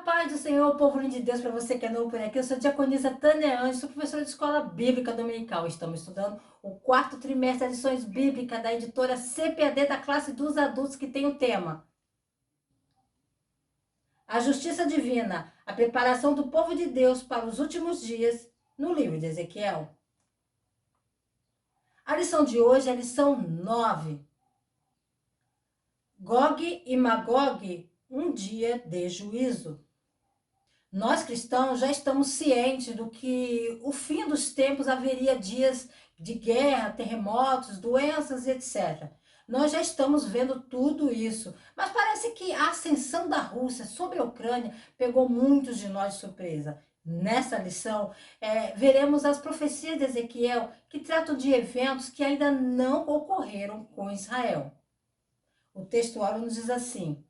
paz do Senhor, povo lindo de Deus, para você que é novo por aqui. Eu sou a diaconisa Tânia Anjos, sou professora de escola bíblica dominical. Estamos estudando o quarto trimestre das lições bíblicas da editora CPAD da classe dos adultos, que tem o tema A Justiça Divina, a preparação do povo de Deus para os últimos dias, no livro de Ezequiel. A lição de hoje é a lição 9. Gog e Magog, um dia de juízo. Nós cristãos já estamos cientes do que o fim dos tempos haveria dias de guerra, terremotos, doenças, etc. Nós já estamos vendo tudo isso, mas parece que a ascensão da Rússia sobre a Ucrânia pegou muitos de nós de surpresa. Nessa lição, veremos as profecias de Ezequiel que tratam de eventos que ainda não ocorreram com Israel. O textuário nos diz assim: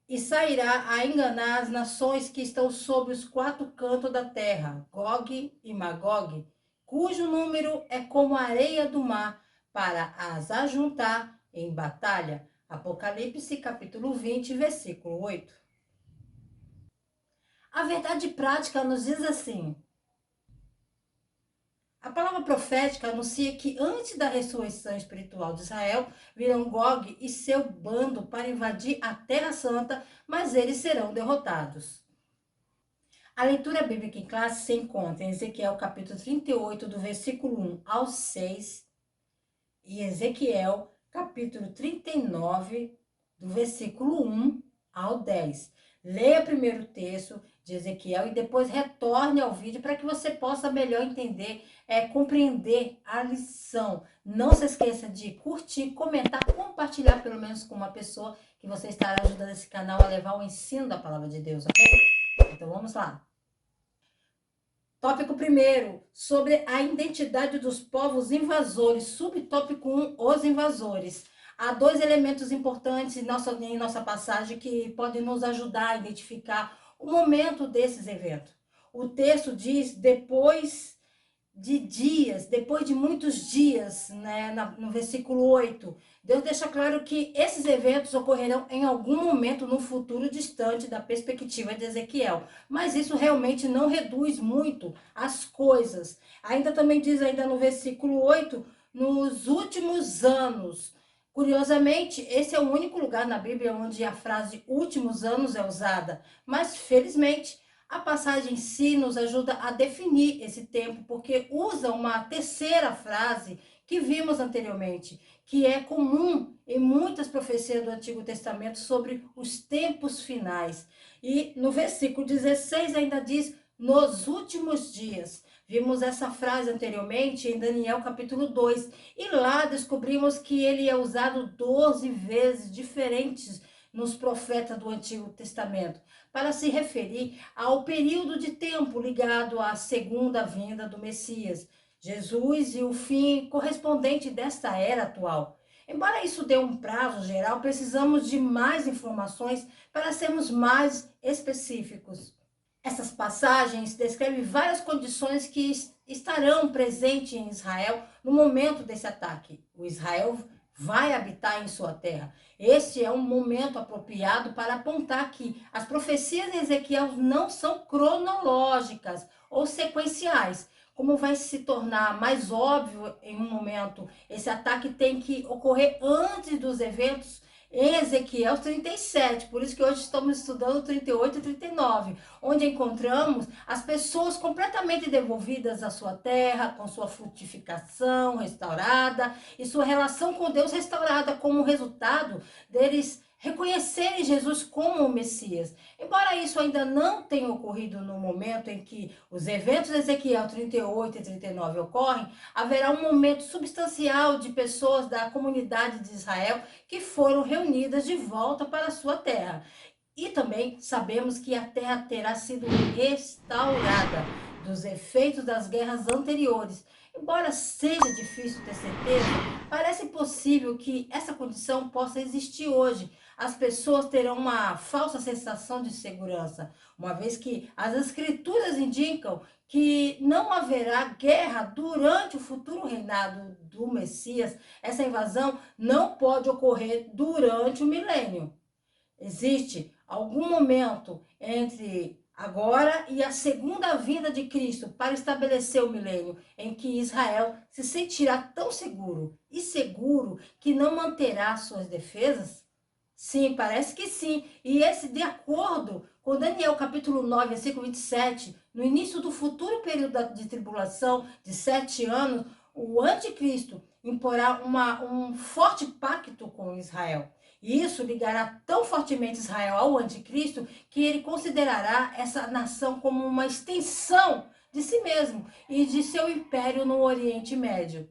e sairá a enganar as nações que estão sobre os quatro cantos da terra, Gog e Magog, cujo número é como a areia do mar, para as ajuntar em batalha. Apocalipse capítulo 20, versículo 8. A verdade prática nos diz assim: a palavra profética anuncia que antes da ressurreição espiritual de Israel, virão Gog e seu bando para invadir a Terra Santa, mas eles serão derrotados. A leitura bíblica em classe se encontra em Ezequiel capítulo 38, do versículo 1 ao 6, e Ezequiel capítulo 39, do versículo 1 ao 10. Leia primeiro o texto de Ezequiel e depois retorne ao vídeo para que você possa melhor entender, compreender a lição. Não se esqueça de curtir, comentar, compartilhar pelo menos com uma pessoa que você estará ajudando esse canal a levar o ensino da palavra de Deus, ok? Então vamos lá. Tópico 1, sobre a identidade dos povos invasores. Subtópico 1, os invasores. Há dois elementos importantes em nossa passagem que podem nos ajudar a identificar o momento desses eventos. O texto diz depois de muitos dias, né, no versículo 8, Deus deixa claro que esses eventos ocorrerão em algum momento no futuro distante da perspectiva de Ezequiel, mas isso realmente não reduz muito as coisas. Ainda também diz ainda no versículo 8, nos últimos anos. Curiosamente, esse é o único lugar na Bíblia onde a frase últimos anos é usada, mas felizmente a passagem em si nos ajuda a definir esse tempo, porque usa uma terceira frase que vimos anteriormente, que é comum em muitas profecias do Antigo Testamento sobre os tempos finais. E no versículo 16 ainda diz, nos últimos dias. Vimos essa frase anteriormente em Daniel capítulo 2, e lá descobrimos que ele é usado 12 vezes diferentes nos profetas do Antigo Testamento, para se referir ao período de tempo ligado à segunda vinda do Messias, Jesus, e o fim correspondente desta era atual. Embora isso dê um prazo geral, precisamos de mais informações para sermos mais específicos. Essas passagens descrevem várias condições que estarão presentes em Israel no momento desse ataque. O Israel vai habitar em sua terra. Este é um momento apropriado para apontar que as profecias de Ezequiel não são cronológicas ou sequenciais. Como vai se tornar mais óbvio em um momento, esse ataque tem que ocorrer antes dos eventos em Ezequiel 37, por isso que hoje estamos estudando 38 e 39, onde encontramos as pessoas completamente devolvidas à sua terra, com sua frutificação restaurada e sua relação com Deus restaurada como resultado deles reconhecerem Jesus como o Messias. Embora isso ainda não tenha ocorrido no momento em que os eventos de Ezequiel 38 e 39 ocorrem, haverá um momento substancial de pessoas da comunidade de Israel que foram reunidas de volta para a sua terra. E também sabemos que a terra terá sido restaurada dos efeitos das guerras anteriores. Embora seja difícil ter certeza, parece possível que essa condição possa existir hoje. As pessoas terão uma falsa sensação de segurança, uma vez que as escrituras indicam que não haverá guerra durante o futuro reinado do Messias. Essa invasão não pode ocorrer durante o milênio. Existe algum momento entre agora e a segunda vinda de Cristo para estabelecer o milênio, em que Israel se sentirá tão seguro e seguro que não manterá suas defesas? Sim, parece que sim. E esse, de acordo com Daniel capítulo 9, versículo 27, no início do futuro período de tribulação de 7 anos, o anticristo imporá um forte pacto com Israel. E isso ligará tão fortemente Israel ao anticristo que ele considerará essa nação como uma extensão de si mesmo e de seu império no Oriente Médio.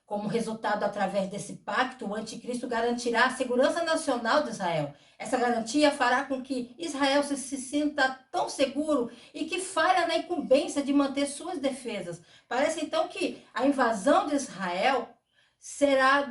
Como resultado, através desse pacto, o anticristo garantirá a segurança nacional de Israel. Essa garantia fará com que Israel se sinta tão seguro e que falha na incumbência de manter suas defesas. Parece então que a invasão de Israel será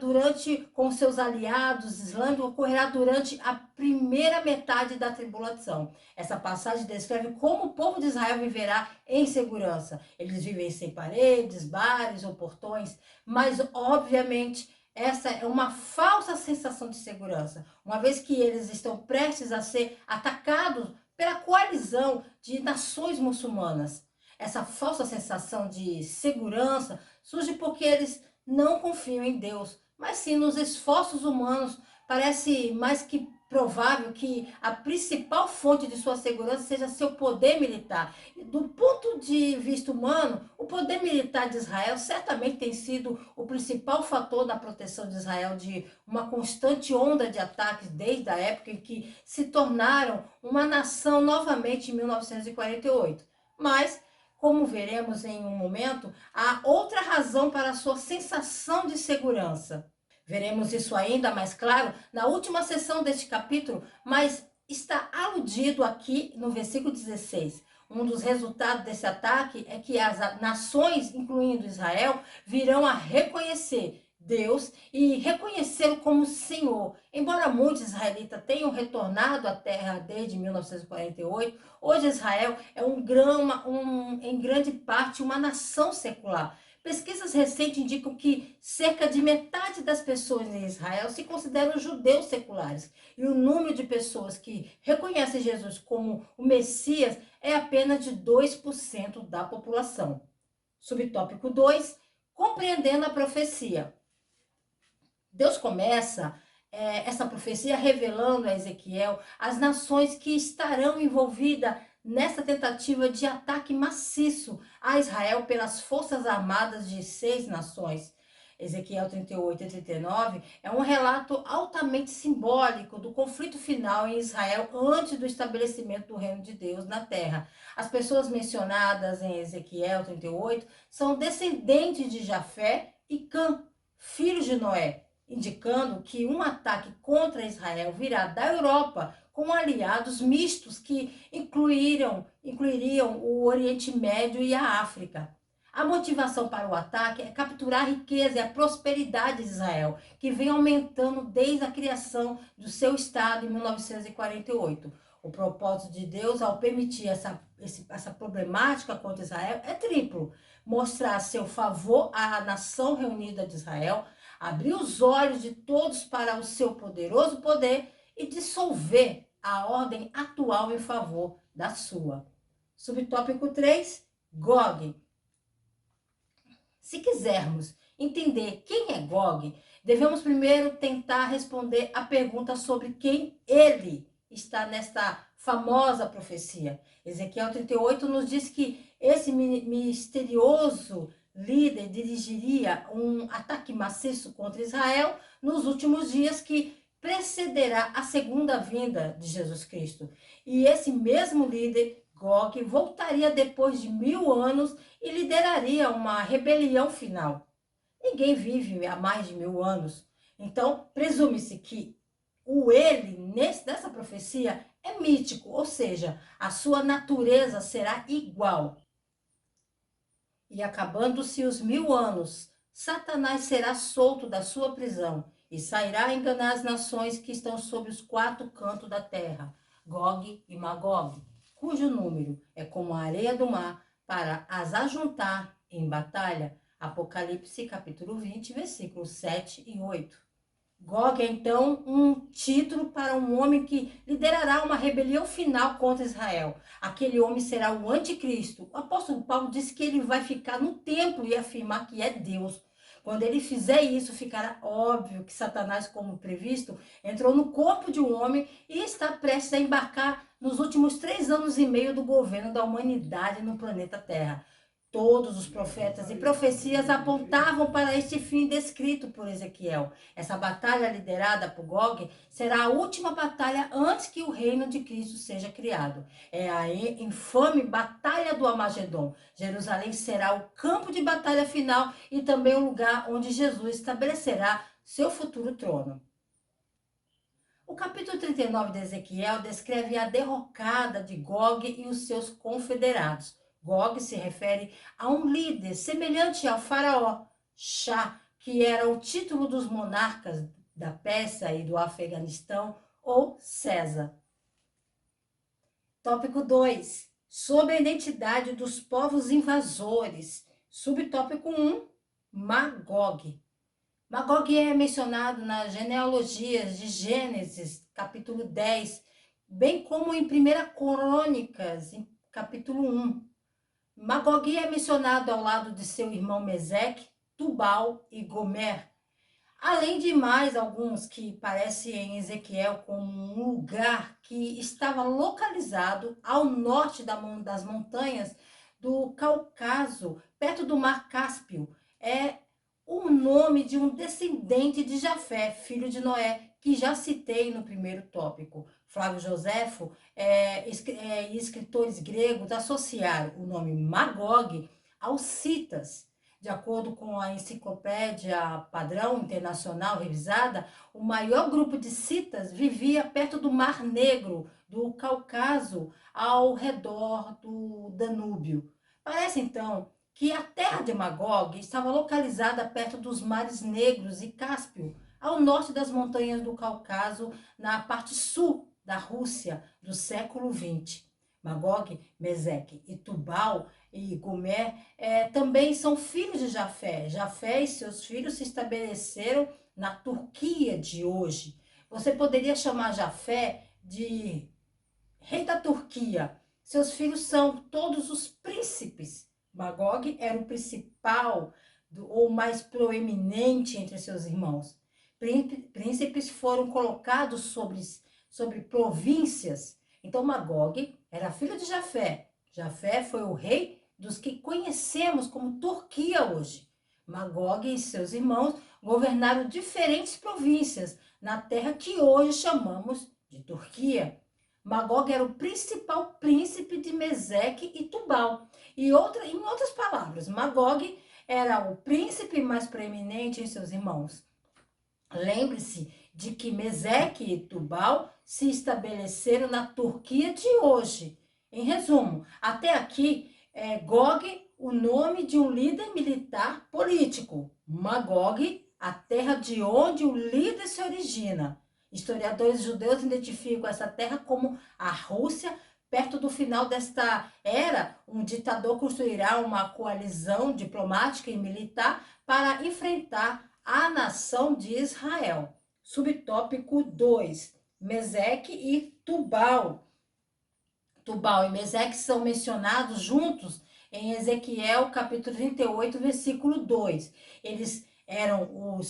com seus aliados islâmicos, ocorrerá durante a primeira metade da tribulação. Essa passagem descreve como o povo de Israel viverá em segurança. Eles vivem sem paredes, bares ou portões, mas obviamente essa é uma falsa sensação de segurança, uma vez que eles estão prestes a ser atacados pela coalizão de nações muçulmanas. Essa falsa sensação de segurança surge porque eles não confiam em Deus, mas sim nos esforços humanos. Parece mais que provável que a principal fonte de sua segurança seja seu poder militar. Do ponto de vista humano, o poder militar de Israel certamente tem sido o principal fator da proteção de Israel de uma constante onda de ataques desde a época em que se tornaram uma nação novamente em 1948. Mas como veremos em um momento, há outra razão para a sua sensação de segurança. Veremos isso ainda mais claro na última sessão deste capítulo, mas está aludido aqui no versículo 16. Um dos resultados desse ataque é que as nações, incluindo Israel, virão a reconhecer Deus e reconhecê-lo como Senhor. Embora muitos israelitas tenham retornado à terra desde 1948, hoje Israel é em grande parte uma nação secular. Pesquisas recentes indicam que cerca de metade das pessoas em Israel se consideram judeus seculares. E o número de pessoas que reconhecem Jesus como o Messias é apenas de 2% da população. Subtópico 2, compreendendo a profecia. Deus começa essa profecia revelando a Ezequiel as nações que estarão envolvidas nessa tentativa de ataque maciço a Israel pelas forças armadas de 6 nações. Ezequiel 38 e 39 é um relato altamente simbólico do conflito final em Israel antes do estabelecimento do reino de Deus na terra. As pessoas mencionadas em Ezequiel 38 são descendentes de Jafé e Cã, filhos de Noé, indicando que um ataque contra Israel virá da Europa com aliados mistos que incluiriam o Oriente Médio e a África. A motivação para o ataque é capturar a riqueza e a prosperidade de Israel, que vem aumentando desde a criação do seu Estado em 1948. O propósito de Deus ao permitir essa problemática contra Israel é triplo: mostrar seu favor à nação reunida de Israel, abrir os olhos de todos para o seu poderoso poder e dissolver a ordem atual em favor da sua. Subtópico 3, Gog. Se quisermos entender quem é Gog, devemos primeiro tentar responder a pergunta sobre quem ele está nesta famosa profecia. Ezequiel 38 nos diz que esse misterioso líder dirigiria um ataque maciço contra Israel nos últimos dias que precederá a segunda vinda de Jesus Cristo. E esse mesmo líder, Gog, voltaria depois de 1000 anos e lideraria uma rebelião final. Ninguém vive há mais de 1000 anos. Então, presume-se que o ele, nessa profecia, é mítico, ou seja, a sua natureza será igual. E acabando-se os 1000 anos, Satanás será solto da sua prisão e sairá a enganar as nações que estão sob os 4 cantos da terra, Gog e Magog, cujo número é como a areia do mar, para as ajuntar em batalha. Apocalipse capítulo 20, versículos 7 e 8. Gog é então um título para um homem que liderará uma rebelião final contra Israel. Aquele homem será o anticristo. O apóstolo Paulo disse que ele vai ficar no templo e afirmar que é Deus. Quando ele fizer isso, ficará óbvio que Satanás, como previsto, entrou no corpo de um homem e está prestes a embarcar nos últimos 3 anos e meio do governo da humanidade no planeta Terra. Todos os profetas e profecias apontavam para este fim descrito por Ezequiel. Essa batalha liderada por Gog será a última batalha antes que o reino de Cristo seja criado. É a infame batalha do Armagedon. Jerusalém será o campo de batalha final e também o lugar onde Jesus estabelecerá seu futuro trono. O capítulo 39 de Ezequiel descreve a derrocada de Gog e os seus confederados. Gog se refere a um líder semelhante ao faraó Shah, que era o título dos monarcas da Pérsia e do Afeganistão, ou César. Tópico 2. Sobre a identidade dos povos invasores. Subtópico 1. Magog. Magog é mencionado nas genealogias de Gênesis, capítulo 10, bem como em 1 Crônicas, em capítulo 1. Magog é mencionado ao lado de seu irmão Meseque, Tubal e Gomer, além de mais alguns que aparecem em Ezequiel como um lugar que estava localizado ao norte das montanhas do Cáucaso, perto do Mar Cáspio. É o nome de um descendente de Jafé, filho de Noé, que já citei no primeiro tópico. Flávio Joséfo e escritores gregos associaram o nome Magog aos citas. De acordo com a enciclopédia padrão internacional revisada, o maior grupo de citas vivia perto do Mar Negro, do Cáucaso, ao redor do Danúbio. Parece então que a terra de Magog estava localizada perto dos mares Negros e Cáspio, ao norte das montanhas do Cáucaso, na parte sul da Rússia do século XX. Magog, Meseque e Tubal e Gomer também são filhos de Jafé. Jafé e seus filhos se estabeleceram na Turquia de hoje. Você poderia chamar Jafé de rei da Turquia. Seus filhos são todos os príncipes. Magog era o principal ou mais proeminente entre seus irmãos. Príncipes foram colocados sobre províncias. Então Magog era filho de Jafé. Jafé foi o rei dos que conhecemos como Turquia hoje. Magog e seus irmãos governaram diferentes províncias na terra que hoje chamamos de Turquia. Magog era o principal príncipe de Meseque e Tubal. Em outras palavras, Magog era o príncipe mais preeminente em seus irmãos. Lembre-se de que Meseque e Tubal se estabeleceram na Turquia de hoje. Em resumo, até aqui, Gog, o nome de um líder militar político. Magog, a terra de onde o líder se origina. Historiadores judeus identificam essa terra como a Rússia. Perto do final desta era, um ditador construirá uma coalizão diplomática e militar para enfrentar a nação de Israel. Subtópico 2. Meseque e Tubal. Tubal e Meseque são mencionados juntos em Ezequiel capítulo 38, versículo 2. Eles eram o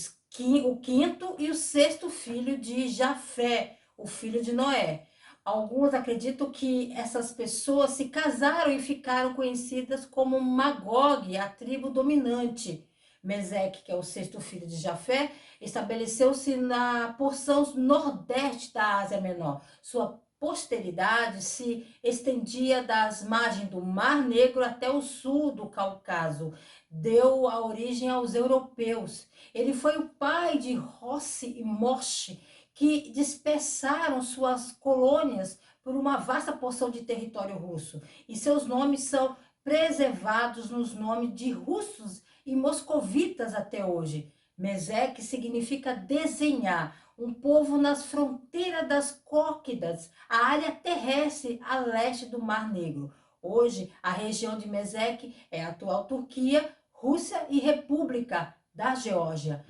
quinto e o sexto filho de Jafé, o filho de Noé. Alguns acreditam que essas pessoas se casaram e ficaram conhecidas como Magog, a tribo dominante. Meseque, que é o sexto filho de Jafé, estabeleceu-se na porção nordeste da Ásia Menor. Sua posteridade se estendia das margens do Mar Negro até o sul do Cáucaso. Deu a origem aos europeus. Ele foi o pai de Rossi e Moshe, que dispersaram suas colônias por uma vasta porção de território russo. E seus nomes são preservados nos nomes de russos e moscovitas até hoje. Meseque significa desenhar, um povo nas fronteiras das Cólquidas, a área terrestre a leste do Mar Negro. Hoje, a região de Meseque é a atual Turquia, Rússia e República da Geórgia.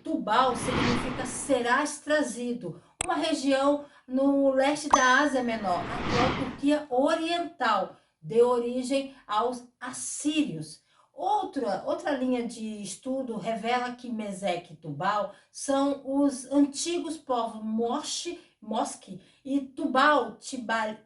Tubal significa serás trazido, uma região no leste da Ásia Menor, atual Turquia Oriental, deu origem aos assírios. Outra linha de estudo revela que Meseque e Tubal são os antigos povos Mosque e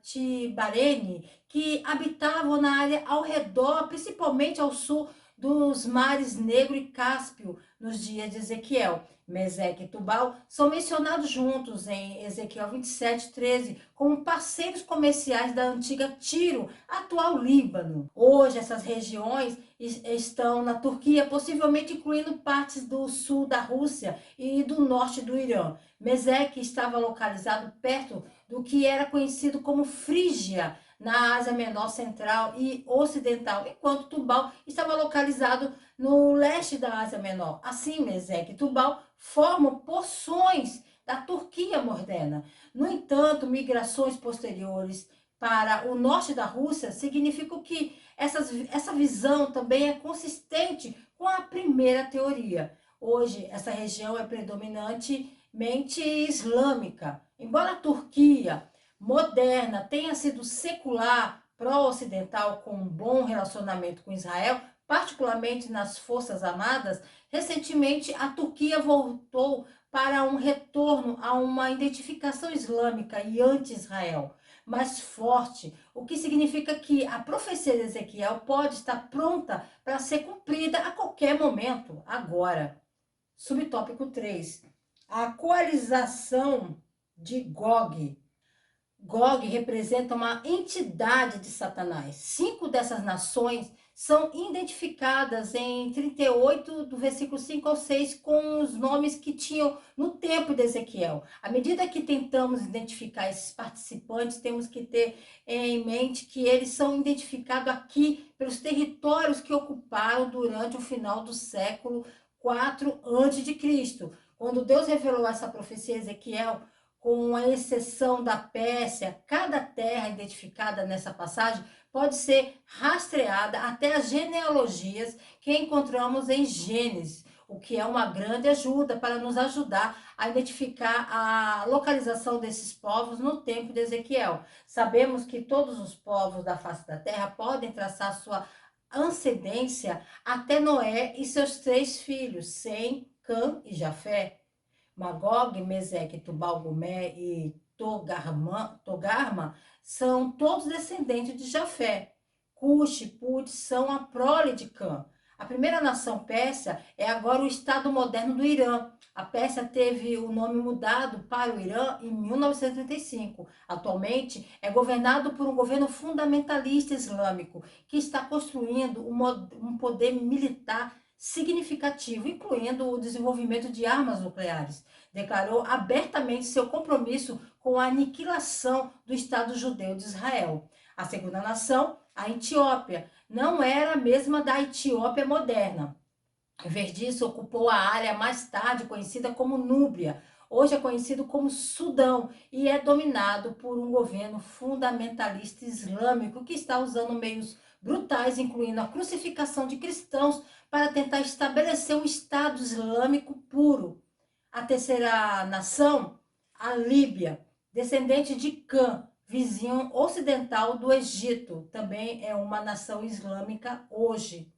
Tibarene, que habitavam na área ao redor, principalmente ao sul dos mares Negro e Cáspio, nos dias de Ezequiel. Meseque e Tubal são mencionados juntos em Ezequiel 27:13 como parceiros comerciais da antiga Tiro, atual Líbano. Hoje, essas regiões estão na Turquia, possivelmente incluindo partes do sul da Rússia e do norte do Irã. Meseque estava localizado perto do que era conhecido como Frígia, na Ásia Menor Central e Ocidental, enquanto Tubal estava localizado no leste da Ásia Menor. Assim, Meseque e Tubal formam porções da Turquia moderna. No entanto, migrações posteriores para o norte da Rússia significam que essa visão também é consistente com a primeira teoria. Hoje, essa região é predominantemente islâmica. Embora a Turquia moderna tenha sido secular, pró-ocidental, com um bom relacionamento com Israel, particularmente nas Forças Armadas, recentemente a Turquia voltou para um retorno a uma identificação islâmica e anti-Israel mais forte, o que significa que a profecia de Ezequiel pode estar pronta para ser cumprida a qualquer momento, agora. Subtópico 3. A coalização de Gog. Gog representa uma entidade de Satanás. 5 dessas nações são identificadas em 38, do versículo 5 ao 6, com os nomes que tinham no tempo de Ezequiel. À medida que tentamos identificar esses participantes, temos que ter em mente que eles são identificados aqui pelos territórios que ocuparam durante o final do século 4 a.C. Quando Deus revelou essa profecia a Ezequiel, com a exceção da Pérsia, cada terra identificada nessa passagem pode ser rastreada até as genealogias que encontramos em Gênesis, o que é uma grande ajuda para nos ajudar a identificar a localização desses povos no tempo de Ezequiel. Sabemos que todos os povos da face da terra podem traçar sua ascendência até Noé e seus 3 filhos, Sem, Cã e Jafé. Magog, Meseque, Tubal, Gomé e Togarma são todos descendentes de Jafé. Cush e Put são a prole de Cã. A primeira nação persa é agora o estado moderno do Irã. A Pérsia teve o nome mudado para o Irã em 1935. Atualmente é governado por um governo fundamentalista islâmico que está construindo um poder militar significativo, incluindo o desenvolvimento de armas nucleares. Declarou abertamente seu compromisso com a aniquilação do Estado judeu de Israel. A segunda nação, a Etiópia, não era a mesma da Etiópia moderna. Em vez disso, ocupou a área mais tarde conhecida como Núbia. Hoje é conhecido como Sudão e é dominado por um governo fundamentalista islâmico que está usando meios brutais, incluindo a crucificação de cristãos, para tentar estabelecer um Estado islâmico puro. A terceira nação, a Líbia, descendente de Cã, vizinho ocidental do Egito, também é uma nação islâmica hoje.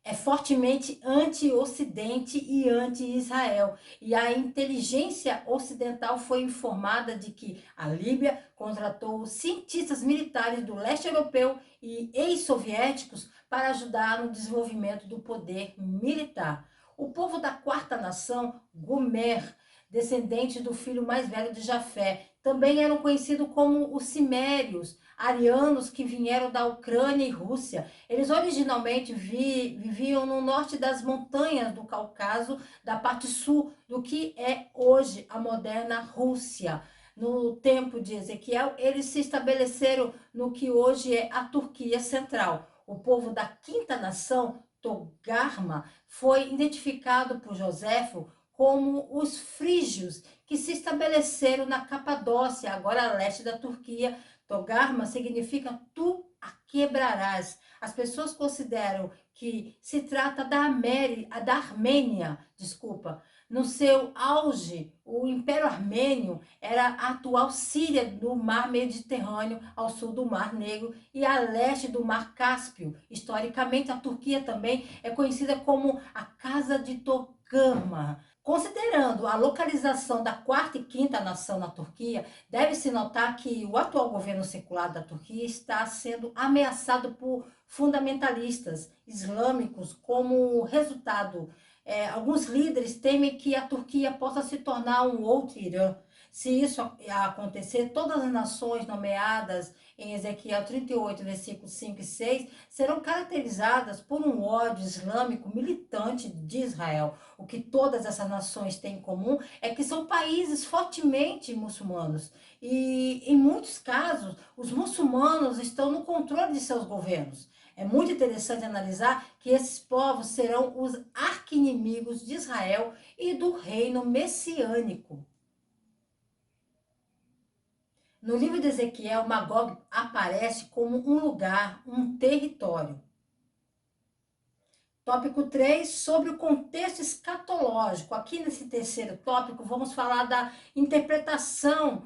É fortemente anti-Ocidente e anti-Israel. E a inteligência ocidental foi informada de que a Líbia contratou cientistas militares do leste europeu e ex-soviéticos para ajudar no desenvolvimento do poder militar. O povo da quarta nação, Gomer, descendente do filho mais velho de Jafé, também eram conhecidos como os Cimérios, arianos que vieram da Ucrânia e Rússia. Eles originalmente viviam no norte das montanhas do Cáucaso, da parte sul do que é hoje a moderna Rússia. No tempo de Ezequiel, eles se estabeleceram no que hoje é a Turquia Central. O povo da quinta nação, Togarma, foi identificado por Joséfo como os frígios, que se estabeleceram na Capadócia, agora a leste da Turquia. Togarma significa tu a quebrarás. As pessoas consideram que se trata da Armênia, No seu auge, o Império Armênio era a atual Síria no mar Mediterrâneo, ao sul do Mar Negro e a leste do Mar Cáspio. Historicamente, a Turquia também é conhecida como a Casa de Togarma. Considerando a localização da quarta e quinta nação na Turquia, deve-se notar que o atual governo secular da Turquia está sendo ameaçado por fundamentalistas islâmicos como resultado. Alguns líderes temem que a Turquia possa se tornar um outro Irã. Se isso acontecer, todas as nações nomeadas em Ezequiel 38, versículos 5 e 6, serão caracterizadas por um ódio islâmico militante de Israel. O que todas essas nações têm em comum é que são países fortemente muçulmanos. E, em muitos casos, os muçulmanos estão no controle de seus governos. É muito interessante analisar que esses povos serão os arqui-inimigos de Israel e do reino messiânico. No livro de Ezequiel, Magog aparece como um lugar, um território. Tópico 3, sobre o contexto escatológico. Aqui nesse terceiro tópico, vamos falar da interpretação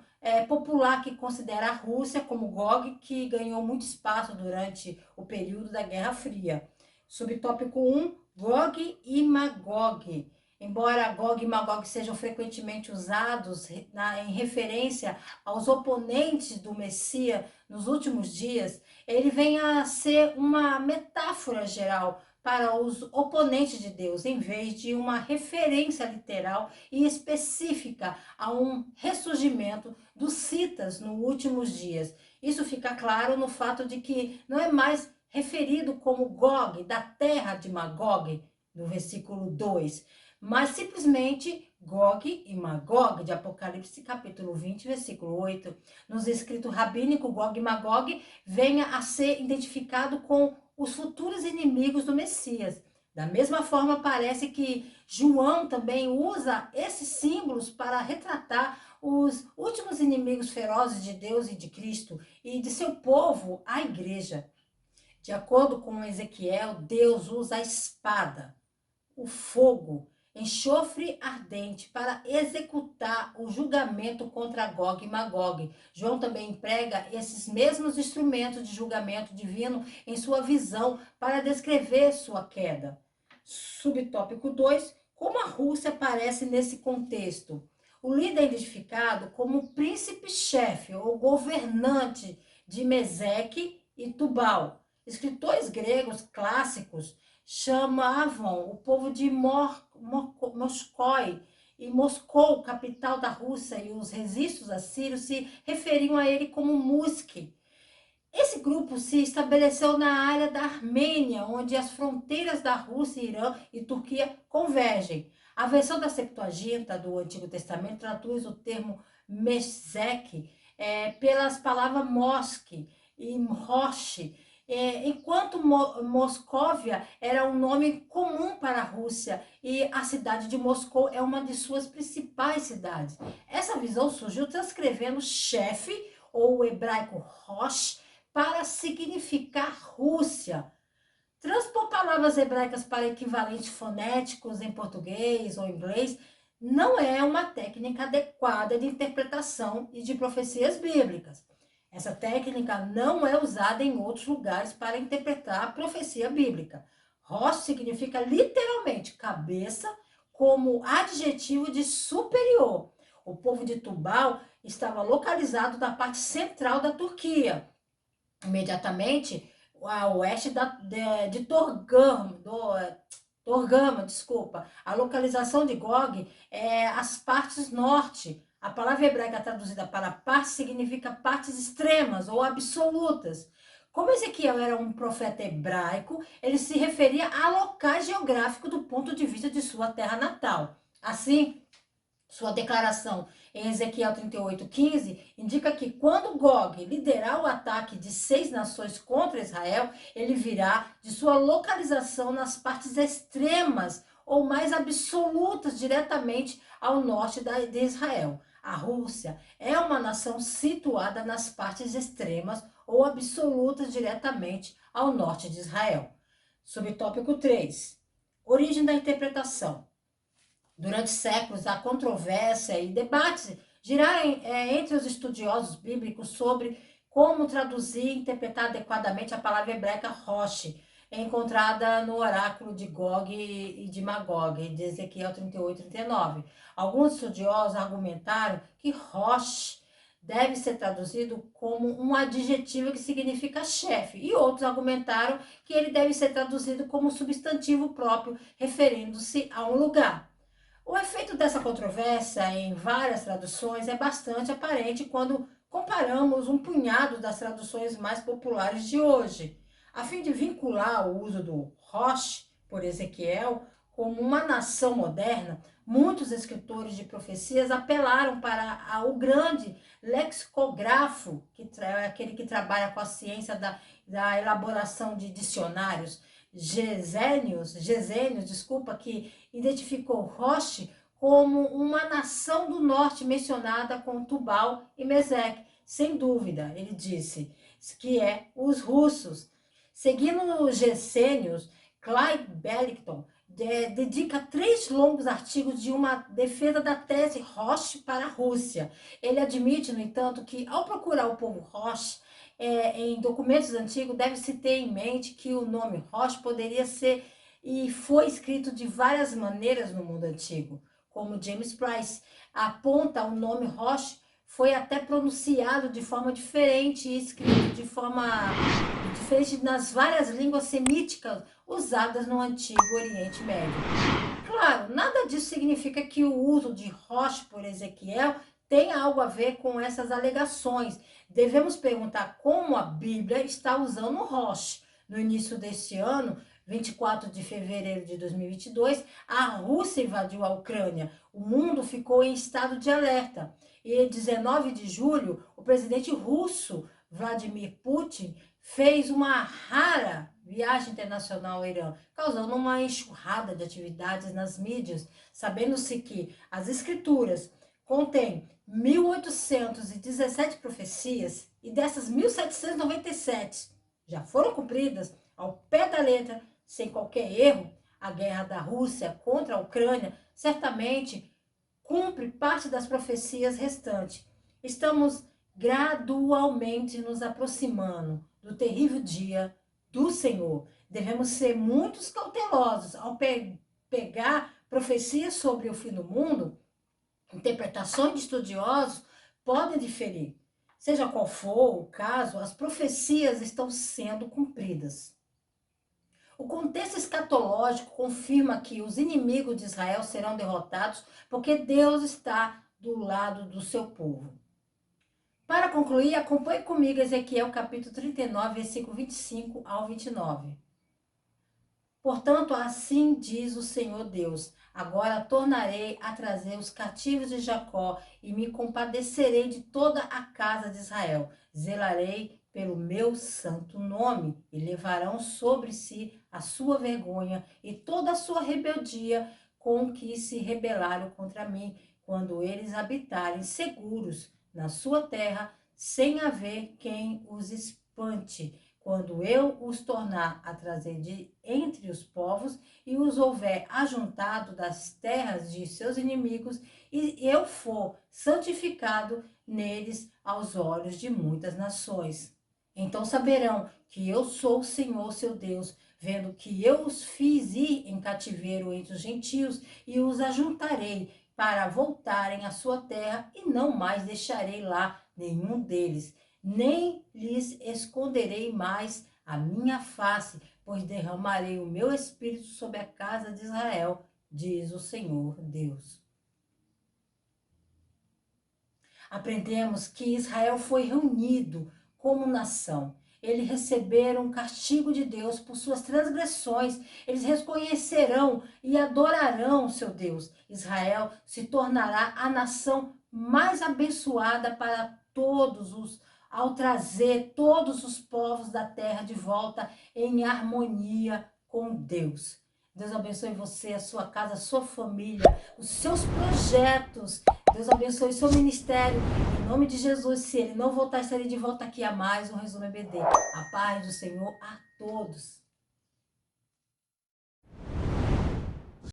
popular que considera a Rússia como Gog, que ganhou muito espaço durante o período da Guerra Fria. Subtópico 1, Gog e Magog. Embora Gog e Magog sejam frequentemente usados em referência aos oponentes do Messias nos últimos dias, ele vem a ser uma metáfora geral para os oponentes de Deus, em vez de uma referência literal e específica a um ressurgimento dos citas nos últimos dias. Isso fica claro no fato de que não é mais referido como Gog, da terra de Magog, no versículo 2, mas simplesmente Gog e Magog, de Apocalipse capítulo 20, versículo 8. Nos escritos rabínicos, Gog e Magog venha a ser identificado com os futuros inimigos do Messias. Da mesma forma, parece que João também usa esses símbolos para retratar os últimos inimigos ferozes de Deus e de Cristo e de seu povo, a igreja. De acordo com Ezequiel, Deus usa a espada, o fogo, enxofre ardente para executar o julgamento contra Gog e Magog. João também emprega esses mesmos instrumentos de julgamento divino em sua visão para descrever sua queda. Subtópico 2, como a Rússia aparece nesse contexto? O líder é identificado como príncipe-chefe ou governante de Meseque e Tubal. Escritores gregos clássicos chamavam o povo de Moscoi, e Moscou, capital da Rússia, e os registros assírios se referiam a ele como Musk. Esse grupo se estabeleceu na área da Armênia, onde as fronteiras da Rússia, Irã e Turquia convergem. A versão da Septuaginta do Antigo Testamento traduz o termo Mesek pelas palavras Mosque e Roche, enquanto Moscóvia era um nome comum para a Rússia e a cidade de Moscou é uma de suas principais cidades. Essa visão surgiu transcrevendo chefe ou o hebraico Rosh para significar Rússia. Transpor palavras hebraicas para equivalentes fonéticos em português ou inglês não é uma técnica adequada de interpretação e de profecias bíblicas. Essa técnica não é usada em outros lugares para interpretar a profecia bíblica. Rosh significa literalmente cabeça, como adjetivo de superior. O povo de Tubal estava localizado na parte central da Turquia, imediatamente a oeste de Torgama, desculpa. A localização de Gog é as partes norte. A palavra hebraica traduzida para parte significa partes extremas ou absolutas. Como Ezequiel era um profeta hebraico, ele se referia a locais geográficos do ponto de vista de sua terra natal. Assim, sua declaração em Ezequiel 38:15 indica que quando Gog liderar o ataque de 6 nações contra Israel, ele virá de sua localização nas partes extremas ou mais absolutas diretamente ao norte de Israel. A Rússia é uma nação situada nas partes extremas ou absolutas diretamente ao norte de Israel. Subtópico 3. Origem da interpretação. Durante séculos, a controvérsia e debates giraram entre os estudiosos bíblicos sobre como traduzir e interpretar adequadamente a palavra hebraica roche, encontrada no oráculo de Gog e de Magog, de Ezequiel 38 e 39. Alguns estudiosos argumentaram que roche deve ser traduzido como um adjetivo que significa chefe, e outros argumentaram que ele deve ser traduzido como substantivo próprio, referindo-se a um lugar. O efeito dessa controvérsia em várias traduções é bastante aparente quando comparamos um punhado das traduções mais populares de hoje. A fim de vincular o uso do Rosh por Ezequiel como uma nação moderna, muitos escritores de profecias apelaram para o grande lexicógrafo, aquele que trabalha com a ciência da elaboração de dicionários, Gesenius, desculpa, que identificou Roche como uma nação do norte mencionada com Tubal e Meseque. Sem dúvida, ele disse, que é os russos. Seguindo os Gesenius, Clyde Bellington dedica 3 longos artigos de uma defesa da tese Roche para a Rússia. Ele admite, no entanto, que ao procurar o povo Roche, em documentos antigos, deve-se ter em mente que o nome Roche poderia ser e foi escrito de várias maneiras no mundo antigo, como James Price aponta. O nome Roche foi até pronunciado de forma diferente e escrito de forma diferente nas várias línguas semíticas usadas no antigo Oriente Médio. Claro, nada disso significa que o uso de Roche por Ezequiel tem algo a ver com essas alegações. Devemos perguntar como a Bíblia está usando o Roche. No início deste ano, 24 de fevereiro de 2022, a Rússia invadiu a Ucrânia. O mundo ficou em estado de alerta. E 19 de julho, o presidente russo, Vladimir Putin, fez uma rara viagem internacional ao Irã, causando uma enxurrada de atividades nas mídias, sabendo-se que as escrituras contêm 1817 profecias e dessas 1797 já foram cumpridas ao pé da letra, sem qualquer erro. A guerra da Rússia contra a Ucrânia certamente cumpre parte das profecias restantes. Estamos gradualmente nos aproximando do terrível dia do Senhor. Devemos ser muito cautelosos ao pegar profecias sobre o fim do mundo. Interpretações de estudiosos podem diferir. Seja qual for o caso, as profecias estão sendo cumpridas. O contexto escatológico confirma que os inimigos de Israel serão derrotados porque Deus está do lado do seu povo. Para concluir, acompanhe comigo Ezequiel capítulo 39, versículo 25 ao 29. Portanto, assim diz o Senhor Deus: agora tornarei a trazer os cativos de Jacó e me compadecerei de toda a casa de Israel. Zelarei pelo meu santo nome e levarão sobre si a sua vergonha e toda a sua rebeldia com que se rebelaram contra mim, quando eles habitarem seguros na sua terra, sem haver quem os espante, quando eu os tornar a trazer de entre os povos e os houver ajuntado das terras de seus inimigos, e eu for santificado neles aos olhos de muitas nações. Então saberão que eu sou o Senhor seu Deus, vendo que eu os fiz ir em cativeiro entre os gentios e os ajuntarei para voltarem à sua terra, e não mais deixarei lá nenhum deles, nem lhes esconderei mais a minha face, pois derramarei o meu espírito sobre a casa de Israel, diz o Senhor Deus. Aprendemos que Israel foi reunido como nação. Eles receberam o castigo de Deus por suas transgressões. Eles reconhecerão e adorarão seu Deus. Israel se tornará a nação mais abençoada para ao trazer todos os povos da terra de volta em harmonia com Deus. Deus abençoe você, a sua casa, a sua família, os seus projetos. Deus abençoe o seu ministério. Em nome de Jesus, se ele não voltar, estarei de volta aqui a mais um Resumo EBD. A paz do Senhor a todos.